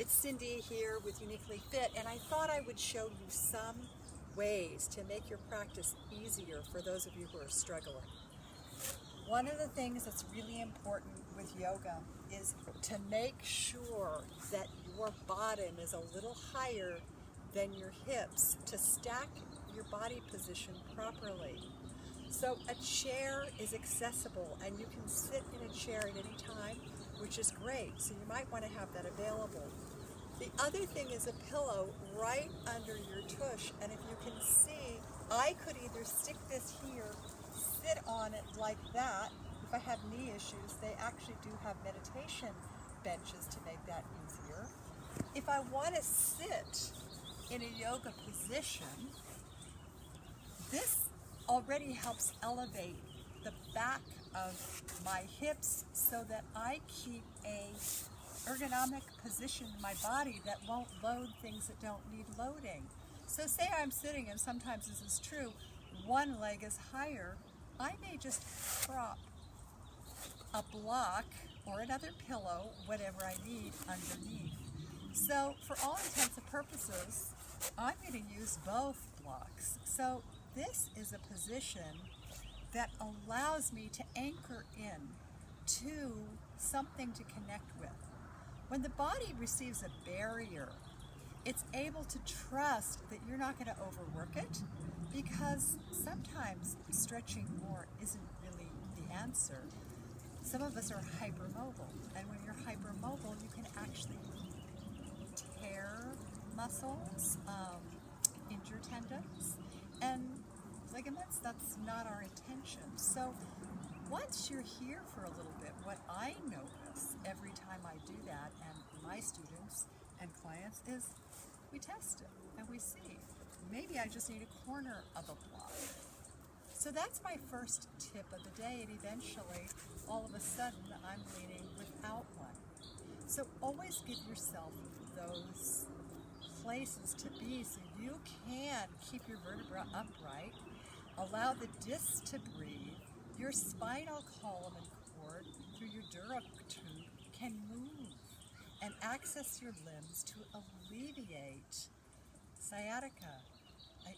It's Cindy here with Uniquely Fit, and I thought I would show you some ways to make your practice easier for those of you who are struggling. One of the things that's really important with yoga is to make sure that your bottom is a little higher than your hips to stack your body position properly. So a chair is accessible and you can sit in a chair at any time, which is great. So you might want to have that available. The other thing is a pillow right under your tush, and if you can see, I could either stick this here, sit on it like that. If I have knee issues, they actually do have meditation benches to make that easier. If I want to sit in a yoga position, this already helps elevate the back of my hips so that I keep a ergonomic position in my body that won't load things that don't need loading. So say I'm sitting, and sometimes this is true, one leg is higher, I may just prop a block or another pillow, whatever I need, underneath. So for all intents and purposes, I'm going to use both blocks. So this is a position that allows me to anchor in to something to connect with. When the body receives a barrier, it's able to trust that you're not going to overwork it, because sometimes stretching more isn't really the answer. Some of us are hypermobile, and when you're hypermobile, you can actually tear muscles, injure tendons, and ligaments. That's not our intention. So once you're here for a little bit, what I notice every time I do that, and my students and clients, is we test it and we see. Maybe I just need a corner of a block. So that's my first tip of the day, and eventually, all of a sudden, I'm leaning without one. So always give yourself those places to be so you can keep your vertebra upright, allow the discs to breathe, your spinal column and cord through your dura tube can move and access your limbs to alleviate sciatica,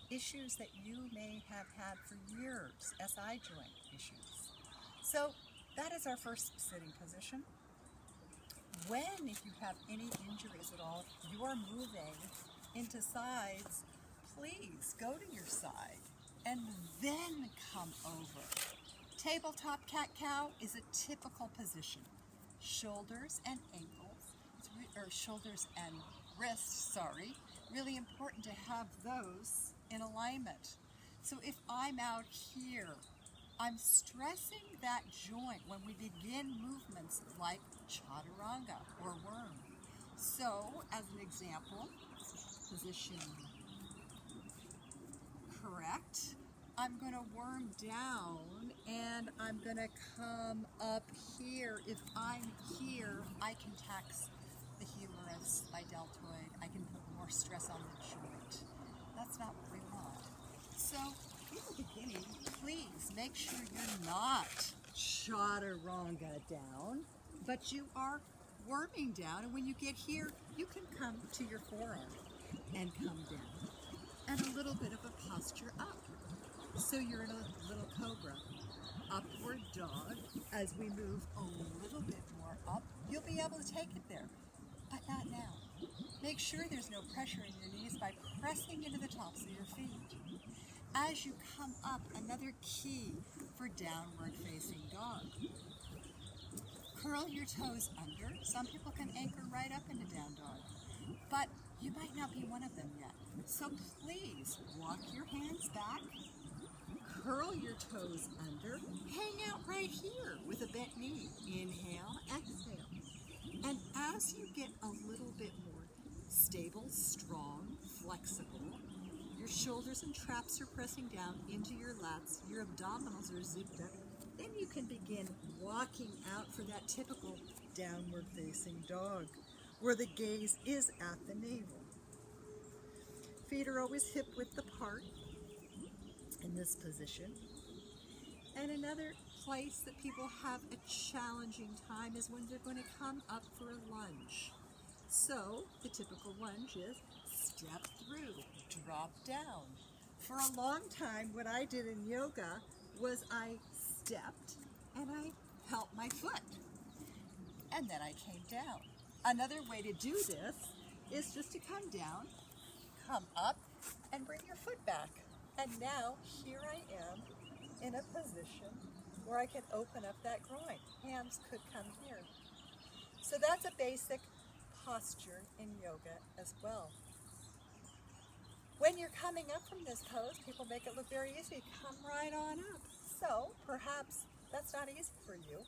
issues that you may have had for years, SI joint issues. So that is our first sitting position. When, if you have any injuries at all, you are moving into sides, please go to your side and then come over. Tabletop cat-cow is a typical position. Shoulders and ankles, or shoulders and wrists, really important to have those in alignment. So if I'm out here, I'm stressing that joint when we begin movements like chaturanga or worm. So as an example, position correct, I'm going to worm down and I'm going to come up here. If I'm here, I can tax the humerus, my deltoid. I can put more stress on the joint. That's not what we want. So in the beginning, please make sure you're not chaturanga down, but you are worming down. And when you get here, you can come to your forearm and come down, and a little bit of a posture up. So you're in a little cobra, upward dog. As we move a little bit more up, you'll be able to take it there, but not now. Make sure there's no pressure in your knees by pressing into the tops of your feet. As you come up, another key for downward facing dog. Curl your toes under. Some people can anchor right up into down dog, but you might not be one of them yet. So please walk your hands back, curl your toes under, hang out right here with a bent knee. Inhale, exhale. And as you get a little bit more stable, strong, flexible, your shoulders and traps are pressing down into your lats, your abdominals are zipped up, then you can begin walking out for that typical downward facing dog, where the gaze is at the navel. Feet are always hip width apart in this position. And another place that people have a challenging time is when they're going to come up for a lunge. So typical lunge is step through, drop down. For a long time, what I did in yoga was I stepped and I held my foot. And then I came down. Another way to do this is just to come down, come up, and bring your foot back. And now here I am in a position where I can open up that groin. Hands could come here. So that's a basic posture in yoga as well. When you're coming up from this pose, people make it look very easy. Come right on up. So perhaps that's not easy for you.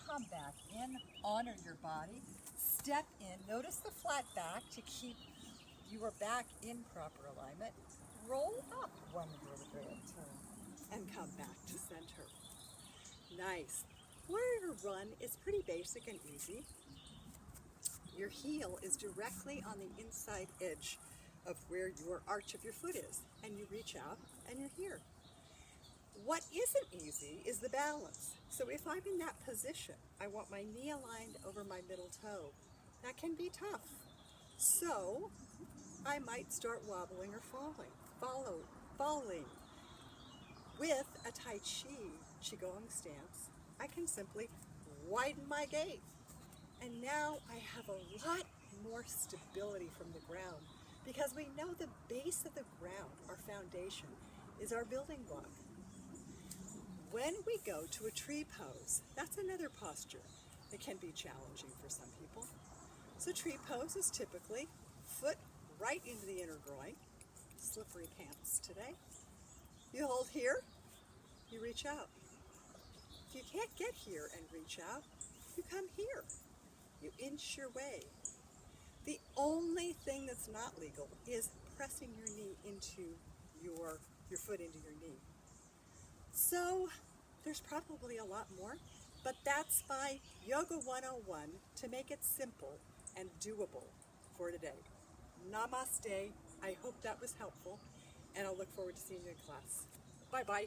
Come back in, honor your body, step in, notice the flat back to keep your back in proper alignment. Roll up one vertebra at a time and come back to center. Nice. Warrior run is pretty basic and easy. Your heel is directly on the inside edge of where your arch of your foot is, and you reach out and you're here. What isn't easy is the balance. So if I'm in that position, I want my knee aligned over my middle toe. That can be tough. So I might start wobbling or falling. With a Tai Chi, Qigong stance, I can simply widen my gait. And now I have a lot more stability from the ground because we know the base of the ground, our foundation, is our building block. When we go to a tree pose, that's another posture that can be challenging for some people. So tree pose is typically foot right into the inner groin, slippery pants today. You hold here, you reach out. If you can't get here and reach out, you come here. You inch your way. The only thing that's not legal is pressing your knee into your foot into your knee. So there's probably a lot more, but that's my Yoga 101 to make it simple and doable for today. Namaste. I hope that was helpful, and I'll look forward to seeing you in class. Bye-bye.